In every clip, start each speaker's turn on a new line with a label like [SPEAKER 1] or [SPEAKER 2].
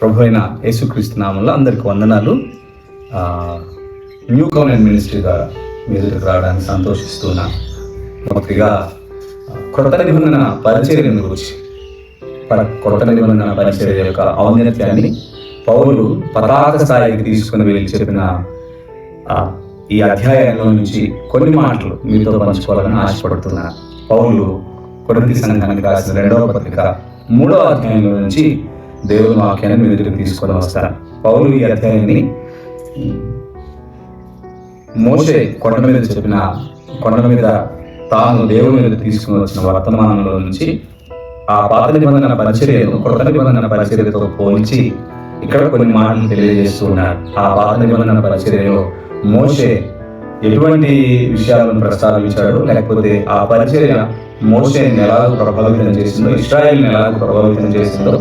[SPEAKER 1] ప్రభు అయిన యేసుక్రీస్తు నామంలో అందరికి వందనాలు. న్యూ కవెనెంట్ మినిస్ట్రీ ద్వారా మీ ఎదుటికి రావడానికి సంతోషిస్తున్నా. మొదటిగా కొత్త నిబంధన పరిచర్యను గురించి, కొత్త నిబంధన పరిచర్య యొక్క ఔన్నత్యాన్ని పౌలు పతాక స్థాయికి తీసుకుని వెళ్ళి చెప్పిన ఈ అధ్యాయంలో నుంచి కొన్ని మాటలు మీతో పంచుకోవాలని ఆశపడుతున్నా. పౌలు కొరింథీ సంఘానికి రాసిన 2వ పత్రిక 3వ అధ్యాయంలో నుంచి దేవుని వాక్యాన్ని మీ ఎదుటికి తీసుకొని వస్తాను. పౌలు ఈ అధ్యాయాన్ని మోషే కొండ మీద తాను దేవుని మీద తీసుకుని వచ్చిన వర్తమానంలో నుంచి ఆ పాత నిబంధన పరిచర్యను కొత్త నిబంధన పరిచర్యతో పోల్చి ఇక్కడ కొన్ని మాటలు తెలియజేస్తూ ఉన్నారు. ఆ పాత నిబంధన పరిచర్యలో మోషే ఎటువంటి విషయాలను ప్రస్తావించాడు, లేకపోతే ఆ పరిచర్య మోషేని ఎలాగో ప్రభావితం చేసిందో, ఇశ్రాయేల్ని ఎలాగో ప్రభావితం చేసిందో,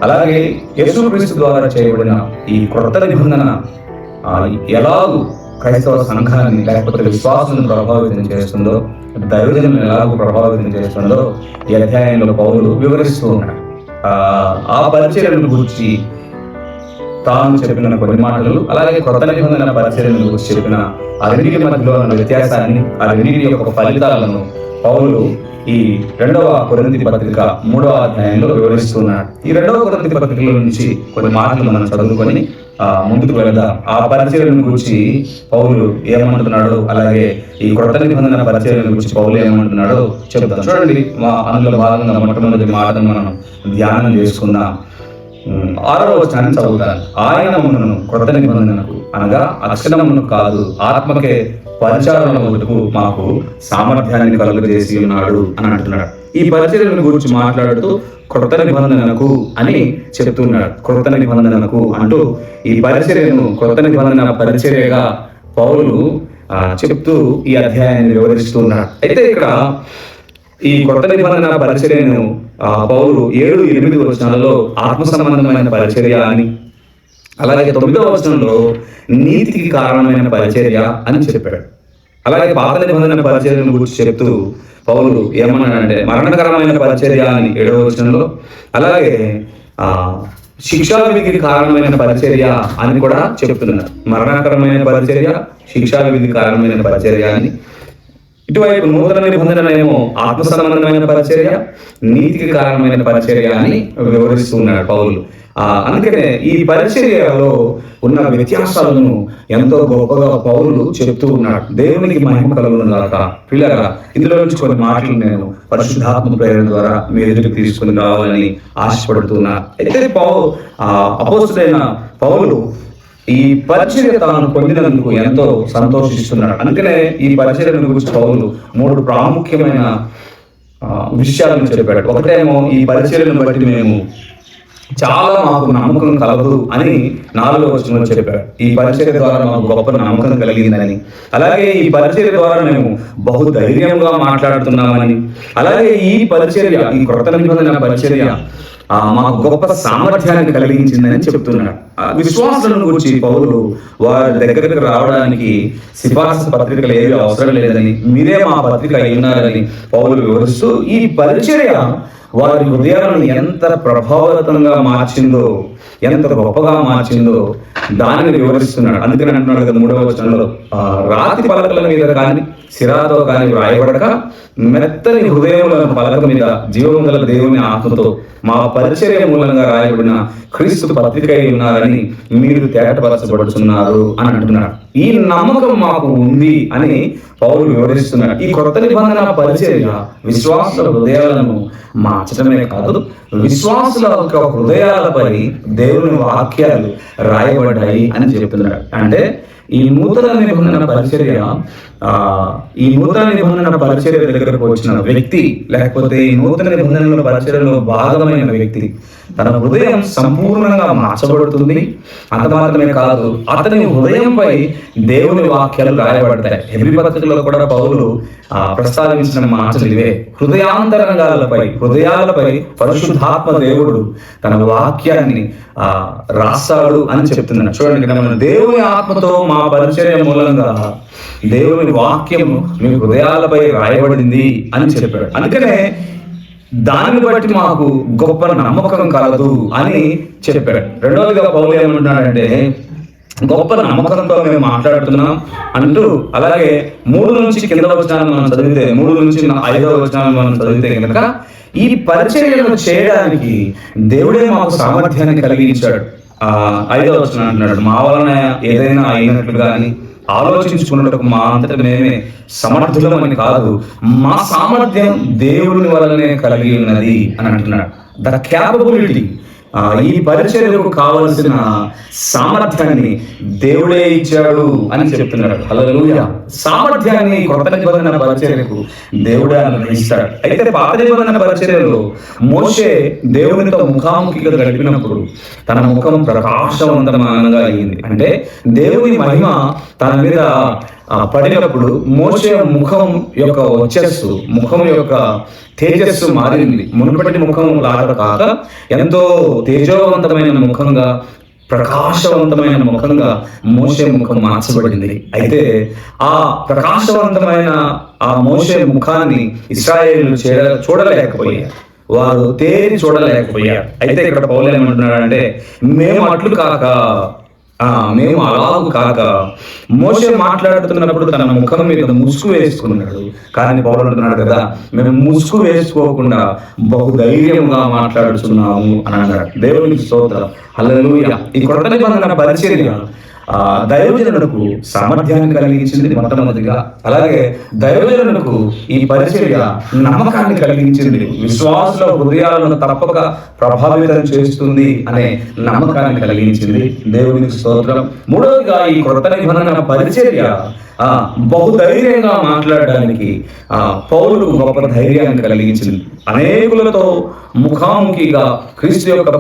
[SPEAKER 1] అలాగే యేసుక్రీస్తు ద్వారా చేయబడిన ఈ కొత్త నిబంధన ఎలాగూ క్రైస్తవ సంఘాన్ని లేకపోతే విశ్వాసాలను ప్రభావితం చేస్తుందో, దైవజనులను ఎలాగో ప్రభావితం చేస్తుందో ఈ అధ్యాయంలో పౌలు వివరిస్తూ ఉన్నాడు. ఆ పరిచర్యను గురించి తాను చెప్పిన కొన్ని మాటలు, అలాగే కొత్త నిబంధన పరిచర్యను గురించి చెప్పిన ఆ రెండింటి మధ్యలో ఉన్న వ్యత్యాసాన్ని, ఆ రెండింటి యొక్క ఫలితాలను పౌలు ఈ 2వ కొరింథీ పత్రిక 3వ అధ్యాయంలో వివరిస్తున్నాడు. ఈ 2వ కొరింథీ పత్రికల నుంచి కొన్ని మాటలు మనం చదువుకొని ముందుకు వెళదాం. ఆ పరిచర్యను గురించి పౌలు ఏమంటున్నాడో, అలాగే ఈ కొత్త నిబంధన పరిచర్యను గురించి పౌలు ఏమంటున్నాడో చెబుతాం. చూడండి, అందులో భాగంగా మొట్టమొదటి మాటను మనం ధ్యానం చేసుకుందాం. 6వ వచనాన్ని చదువుతాను. ఆయన మమ్మను కొత్త నిబంధనకు అనగా అక్షరమును కాదు, ఆత్మకే పరిచారమునకు మాకు సామర్థ్యాన్ని కలుగజేసి ఉన్నాడు అని అంటున్నాడు. ఈ పరిచర్యను గురించి మాట్లాడుతూ కొత్త నిబంధనకు అని చెప్తున్నాడు. కొత్త నిబంధనకు అంటూ ఈ పరిచర్యను కొత్త నిబంధన పరిచర్యగా పౌలు చెప్తూ ఈ అధ్యాయాన్ని వివరిస్తున్నాడు. అయితే ఇక్కడ ఈ కొత్త నిబంధన పరిచర్యను పౌలు 7-8 వచనాలలో ఆత్మ సంబంధమైన పరిచర్య అని, అలాగే 9వ వచనంలో నీతికి కారణమైన పరిచర్య అని చెప్పాడు. అలాగే పాత నిబంధన పరిచర్యను గురించి చెప్తూ పౌలు ఏమన్నాడంటే మరణకరమైన పరిచర్య అని 7వ వచనంలో, అలాగే శిక్షా విధికి కారణమైన పరిచర్య అని కూడా చెప్తున్నారు. మరణకరమైన పరిచర్య, శిక్షా విధికి కారణమైన పరిచర్య అని. ఇటువైపు నూతన నిబంధన ఏమో ఆత్మ సంబంధమైన పరిచర్య, నీతికి కారణమైన పరిచర్య అని వివరిస్తున్నాడు పౌలు. అందుకనే ఈ పరిచర్యలో ఉన్న వ్యత్యాసాలను ఎంతో గొప్పగా పౌలు చెప్తూ ఉన్నాడు. దేవునికి మహిమ కలుగును గాక. పిల్లగా ఇందులో నుంచి కొన్ని మాటలు నేను పరిశుద్ధాత్మ ప్రేరణ ద్వారా మీ ఎదుటికి తీసుకుని రావాలని ఆశపడుతున్నా. అయితే అపోస్తులైన పౌలు ఈ పరిచర్య తాను పొందినందుకు ఎంతో సంతోషిస్తున్నాడు. అందుకనే ఈ పరిచర్యను గురించి పౌలు 3 ప్రాముఖ్యమైన విషయాలను చెప్పాడు. ఒకటేమో ఈ పరిచర్యను బట్టి మేము చాలా మాకు నమ్మకం కలదు అని 4వ వచనంలో చెప్పాడు. ఈ పరిచర్య ద్వారా మాకు గొప్ప నమ్మకం కలిగిందని, అలాగే ఈ పరిచర్య ద్వారా మేము బహు ధైర్యంగా మాట్లాడుతున్నామని, అలాగే ఈ పరిచర్య, ఈ కొత్త నిబంధన పరిచర్య మాకు గొప్ప సామర్థ్యాన్ని కలిగించిందని చెప్తున్నాడు. విశ్వాసులను గురించి పౌలు వారి దగ్గరకు రావడానికి సిఫార్సు పత్రికలు ఏవి అవసరం లేదని, మీరే మా పత్రిక అయినారని పౌలు వివరిస్తూ ఈ పరిచర్య వారి హృదయాలను ఎంత ప్రభావితంగా మార్చిందో, ఎంత గొప్పగా మార్చిందో దానిని వివరిస్తున్నాడు. అందుకని అంటున్నాడు కదా 3వ వచనంలో, రాతి పలకల మీద కానీ సిరాతో కానీ వ్రాయబడక మెత్తని హృదయముల పలక మీద జీవం గల దేవుని ఆత్మతో మా పరిచర్య మూలంగా రాయబడిన క్రీస్తు పత్రిక అయి ఉన్నారని మీరు తేటపరచబడుతున్నారు అని అంటున్నాడు. ఈ నమ్మకం మాకు ఉంది అని పౌలు వివరిస్తున్నాడు. ఈ కొత్త నిబంధన పరిచర్య విశ్వాసుల హృదయాలను మార్చడమే కాదు, విశ్వాసుల హృదయాలపై దేవుని వాక్యాలు రాయబడ్డాయి అని చెప్తున్నాడు. అంటే ఈ నూతన నిబంధన పరిచర్య దగ్గరకు వచ్చిన వ్యక్తి, లేకపోతే ఈ నూతన నిబంధనల పరిచర్యలో భాగమైన వ్యక్తి తన హృదయం సంపూర్ణంగా మార్చబడుతుంది. అంత మాత్రమే కాదు, అతని హృదయంపై దేవుని వాక్యాలు రాయబడతాయి. హెబ్రీ పత్రికలో కూడా పౌలు ప్రస్తావించిన మాటలు ఇవే. హృదయాలపై పరిశుద్ధాత్మ దేవుడు తన వాక్యాన్ని రాస్తాడు అని చెప్తున్నాడు. చూడండి, మనం దేవుని ఆత్మతో మా పరిచర్య మూలంగా దేవుని వాక్యము మీ హృదయాలపై రాయబడింది అని చెప్పాడు. అందుకనే దానిని బట్టి మాకు గొప్ప నమ్మకం కలదు అని చెప్పాడు. రెండవదిగా పౌలు ఏమంటున్నాడంటే, గొప్ప నమ్మకంతో మేము మాట్లాడుతున్నాం అంటూ, అలాగే 3 నుంచి కింద వచనాలను మనం చదివితే, 3 నుంచి 5వ వచనాలను మనం చదివితే కనుక, ఈ పరిచర్యలను చేయడానికి దేవుడే మాకు సామర్థ్యాన్ని కలిగించాడు. 5వ వచనం అంటున్నాడు, మా వలన ఏదైనా అయినట్లు కానీ ఆలోచించుకున్నట్టు మా అంతటా మేమే సమర్థులమని కాదు, మా సామర్థ్యం దేవుని వలనే కలిగి ఉన్నది అని అంటున్నాడు. ద క్యాపబిలిటీ, ఈ పరిచర్యకు కావలసిన సామర్థ్యాన్ని దేవుడే ఇచ్చాడు అని చెప్తున్నాడు. హల్లెలూయా. సామర్థ్యాన్ని కొత్త నిబంధన పరిచర్యకు దేవుడే అనుగ్రహిస్తాడు. అయితే పాత నిబంధన పరిచర్యలో మోషే దేవునితో ముఖాముఖిగా గడిపినప్పుడు తన ముఖం ప్రకాశవంతమైనగా అయింది. అంటే దేవుని మహిమ తన మీద పడినప్పుడు మోషే ముఖం యొక్క వచ్చస్సు, ముఖం యొక్క తేజస్సు మారింది. మునుపటి ముఖం లాగా కాక ఎంతో తేజోవంతమైన ముఖంగా, ప్రకాశవంతమైన ముఖంగా మోషే ముఖం మార్చబడింది. అయితే ఆ ప్రకాశవంతమైన ఆ మోషే ముఖాన్ని ఇశ్రాయేలు చూడలేకపోయారు, వారు తేరి చూడలేకపోయారు. అయితే ఇక్కడ పౌలు ఏమంటున్నాడంటే, మేము అలాగూ కాక మోషే మాట్లాడుతున్నప్పుడు తన ముఖం మీద ముసుగు వేసుకున్నాడు. కానీ పౌలు అంటున్నాడు కదా, మేము ముసుగు వేసుకోకుండా బహుధైర్యంగా మాట్లాడుతున్నాము అని అన్నాడు. దేవునికి స్తోత్రం. హల్లెలూయా. ఈ కొత్త నిబంధన పరిచర్య దైవజనులకు సామర్థ్యాన్ని కలిగించింది మొట్టమొదటిగా. అలాగే దైవజనులకు ఈ పరిచర్య నమ్మకాన్ని కలిగించింది. విశ్వాసుల హృదయాలను తప్పక ప్రభావితం చేస్తుంది అనే నమ్మకాన్ని కలిగించింది. దేవునికి స్తోత్రం. మూడవదిగా ఈ కొత్త నిబంధన పరిచర్య బహుధైర్యంగా మాట్లాడడానికి పౌలుకు గొప్ప ధైర్యాన్ని కలిగించింది. అనేకులతో ముఖాముఖిగా క్రీస్తు యొక్క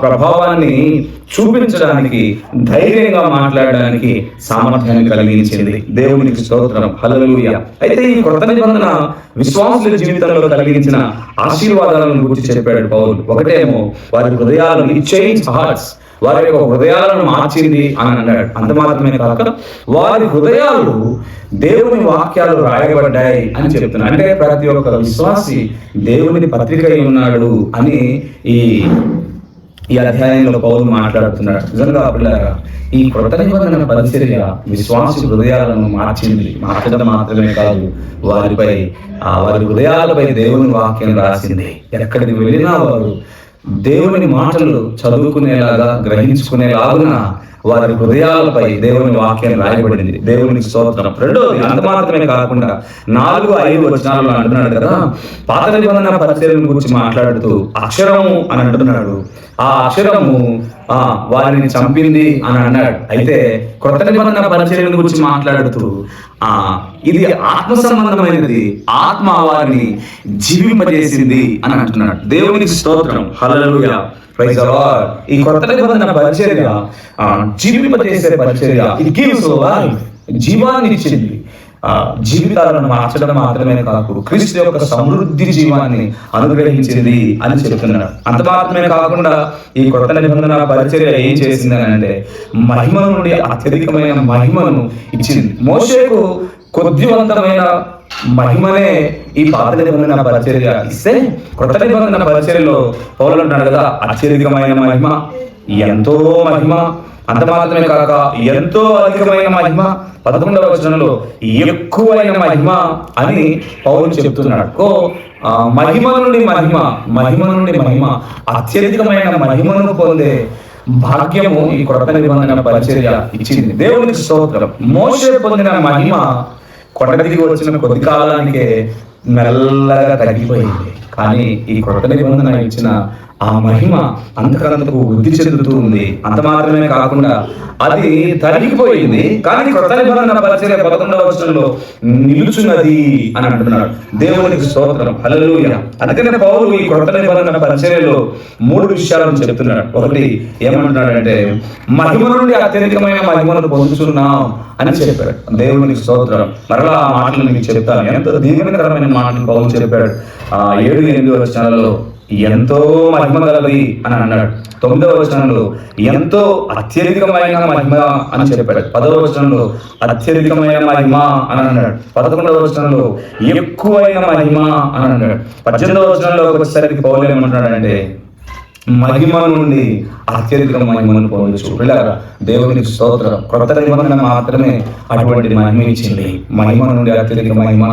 [SPEAKER 1] ప్రభావాన్ని చూపించడానికి, ధైర్యంగా మాట్లాడడానికి సామర్థ్యాన్ని కలిగించింది. దేవునికి స్తోత్రం. హల్లెలూయా. అయితే ఈ కొత్త నిబంధన విశ్వాసుల జీవితంలో కలిగించిన ఆశీర్వాదాలను గురించి చెప్పాడు పౌలు. ఒకటేమో వారి హృదయాలను, ఇట్ చేంజ్ హార్ట్స్, వారి యొక్క హృదయాలను మార్చింది అని అన్నాడు. అంత మాత్రమే కాక వారి హృదయాలు దేవుని వాక్యాలు రాయబడ్డాయి అని చెప్తున్నాడు. అంటే ప్రతి ఒక్క విశ్వాసి దేవుని పత్రిక అయి ఉన్నాడు అని ఈ అధ్యాయంలో పౌలు మాట్లాడుతున్నాడు. నిజంగా పిల్లరా, ఈ కొత్త నిబంధన పరిచర్య విశ్వాసి హృదయాలను మార్చడం మాత్రమే కాదు, వారి హృదయాలపై దేవుని వాక్యం రాసింది. ఎక్కడికి వెళ్ళినా వారు దేవుని మాటలు చదువుకునేలాగా, గ్రహించుకునేలాగున వారి హృదయాలపై దేవుని వాక్యం రాయబడింది. దేవునికి స్తోత్రం. రెండోది, అంత మాత్రమే కాకుండా 4-5 వచనాల్లో అంటున్నాడు కదా, పాత నిబంధన పరిచర్యల గురించి మాట్లాడుతూ అక్షరము అని అంటున్నాడు. ఆ అక్షరము వారిని చంపింది అని అన్నాడు. అయితే కొత్త నిబంధన పరిచర్యల గురించి మాట్లాడుతూ ఇది ఆత్మ సంబంధమైనది, ఆత్మ వారిని జీవింపజేసింది అని అంటున్నాడు. దేవునికి స్తోత్రం. హల్లెలూయా. Praise the lord. ఈ కొత్త నిబంధన పరిచర్య జీవింపజేసే పరిచర్య. ఇది గివ్స్ లైఫ్, జీవాన్ని ఇచ్చింది. జీవితాలను మార్చడం మాత్రమే కాదు, క్రీస్తు యొక్క సమృద్ధి జీవాన్ని అనుగ్రహించింది అని చెప్తున్నాడు. అంత మాత్రమే కాకుండా ఈ కొత్త నిబంధన పరిచర్య ఏం చేసింది అంటే మహిమ నుండి అత్యధికమైన మహిమను ఇచ్చింది. మోషేకు కొద్దివంతమైన మహిమనే ఈ పాత నిబంధన పరిచర్య ఇస్తే, కొత్త నిబంధన పరిచర్యలో పౌలు అంటాడు కదా, అత్యధికమైన మహిమ, ఎంతో మహిమ. అంత మాత్రమే కాక ఎంతో అధికమైన మహిమ. 11వ వచనంలో ఎక్కువైన మహిమ అని పౌలు చెప్తున్నాడు. మహిమ నుండి మహిమ, అత్యధికమైన మహిమను పొందే భాగ్యము ఈ కొత్త నిబంధన పరిచర్య ఇచ్చింది. దేవునికి స్తోత్రం. మోషే పొందిన మహిమ కొండదిగి వచ్చిన కొద్ది కాలానికే మెల్లగా తగ్గిపోయింది. కానీ ఈ కొత్త నిబంధన ఇచ్చిన ఆ మహిమ అంతకంతకు వృద్ధి చెందుతూ ఉంది. అంత మాత్రమే కాకుండా అది తరిగిపోయింది. కానీ కొత్త నిబంధన పరిచర్య 11వ వచనంలో నిలుచున్నది అని అంటున్నాడు. దేవునికి స్తోత్రం. హల్లెలూయా. అందుకనే పౌలు ఈ కొత్త నిబంధన పరిచర్యలో 3 విషయాలను చెప్తున్నాడు. ఒకటి ఏమంటున్నాడంటే, మహిమ నుండి అత్యధికమైన మహిమను పొందుతున్నాం అని చెప్పాడు. దేవునికి స్తోత్రం. మరలా ఆ మాటలు మీకు చెప్తాను. ఎంతో దీవెనకరమైన మాటలు పౌలు చెప్పాడు. 7-8 వచనాలలో ఎంతో మహిమ గలది అని అన్నాడు. 9వ వచనంలో ఎంతో అత్యధికమైన మహిమ అని చెప్పాడు. 10వ వచనంలో అత్యధికమైన మహిమ అని అన్నాడు. 11వ వచనంలో ఎక్కువైన మహిమ అని అన్నాడు. 18వ వచనంలో ఒకసారికి పౌలు ఏమంటున్నాడంటే మహిమ నుండి అత్యధిక మహిమను పొందొచ్చు. పిల్లరా, దేవునికి స్తోత్రం. క్రొత్త నిబంధన మాత్రమే అటువంటి మహిమ ఇచ్చింది. మహిమ నుండి అత్యధిక మహిమ,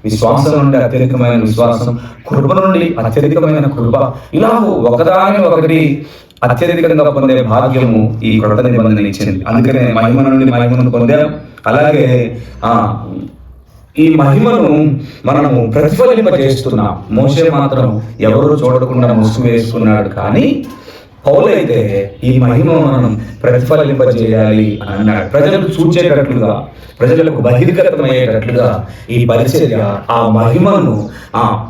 [SPEAKER 1] విశ్వాసం నుండి అత్యధికమైన విశ్వాసం, కృప నుండి అత్యధికమైన కృప, ఇలా ఒకదాని ఒకటి అత్యధికంగా పొందే భాగ్యము ఈ క్రొత్త నిబంధన ఇచ్చింది. అందుకనే మహిమ నుండి మహిమను పొందాం. అలాగే ఈ మహిమను మనము ప్రతిఫలింపజేస్తున్నాం. మోషే మాత్రం ఎవరు చూడకుండా ముసుగు వేసుకున్నాడు, కానీ పౌలైతే ఈ మహిమ మనం ప్రతిఫలింపజేయాలి అని అన్నాడు. ప్రజలకు చూచేటట్లుగా, ప్రజలకు బహిర్గతమయ్యేటట్లుగా ఈ పరిచర్య ఆ మహిమను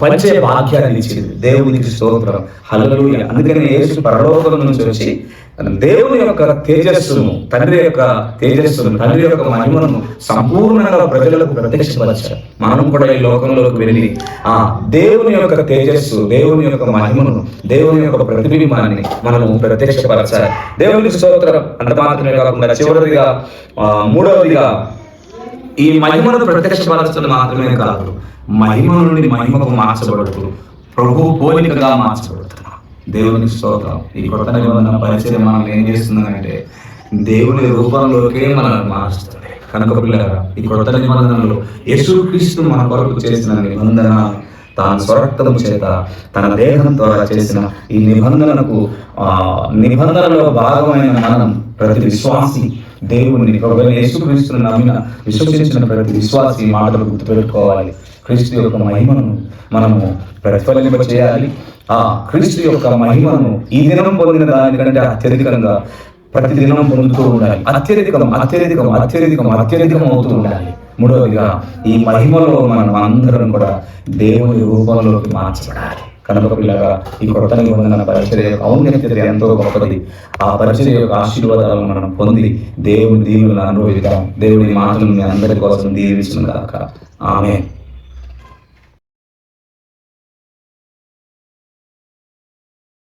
[SPEAKER 1] పంచే భాగ్యాన్ని ఇచ్చింది. దేవునికి స్తోత్రం, హల్లెలూయా. అందుకని యేసు పరలోకం నుంచి వచ్చి దేవుని యొక్క తేజస్సును, తండ్రి యొక్క తేజస్సును, తండ్రి యొక్క మహిమను సంపూర్ణంగా ప్రజలకు ప్రత్యక్షపరిచారు. మనం కూడా ఈ లోకంలోకి వెళ్ళి దేవుని యొక్క తేజస్సు, దేవుని యొక్క మహిమను, దేవుని యొక్క ప్రతిబింబాన్ని మనము ప్రత్యక్షపరచాలి. దేవునికి స్తోత్రం. అంత మాత్రమే కాకుండా చివరిగా 3వదిగా ఈ మహిమను ప్రత్యక్షపరచడం మాత్రమే కాదు, మహిమ నుండి మహిమకు మార్చబడుతూ ప్రభు పోలికగా మార్చబడుతున్నాం. దేవునికి స్తోత్రం. ఈ కొత్త నిబంధన పరిచయం మనం ఏం చేస్తుందంటే దేవుని రూపంలోకే మనల్ని మారుస్తుంది. కనుక పిల్లరా, ఈ కొత్త నిబంధనలో యేసుక్రీస్తు మన కొరకు చేసిన నిబంధన, తాను స్వరక్తము చేత తన దేహం ద్వారా చేసిన ఈ నిబంధనలో భాగమైన మనం ప్రతి విశ్వాసి దేవుని యేసుక్రీస్తును నమ్మిన విశ్వసించిన ప్రతి విశ్వాసి మాటలు గుర్తుపెట్టుకోవాలి. క్రీస్తు యొక్క మహిమను మనము ప్రతిఫలింప చేయాలి. క్రీస్తు యొక్క మహిమను ఈ దినం పొందిన దానికంటే అత్యధికంగా ప్రతి దినం పొందుతూ ఉండాలి. అత్యధికం అవుతూ ఉండాలి. 3వదిగా ఈ మహిమలో మనం అందరం కూడా దేవుని రూపంలోకి మార్చబడాలి. కనుక పిల్లగా ఈ కొత్త నిబంధన పరిచర్య యొక్క ఔన్నత్యత ఎంతో గొప్పది. ఆ పరిచర్య యొక్క ఆశీర్వాదాలను మనం పొంది దేవుని దీవులను అనుభవిద్దాం. దేవుని మాటలను మీ అందరి కోసం దీవించును గాక. ఆమేన్.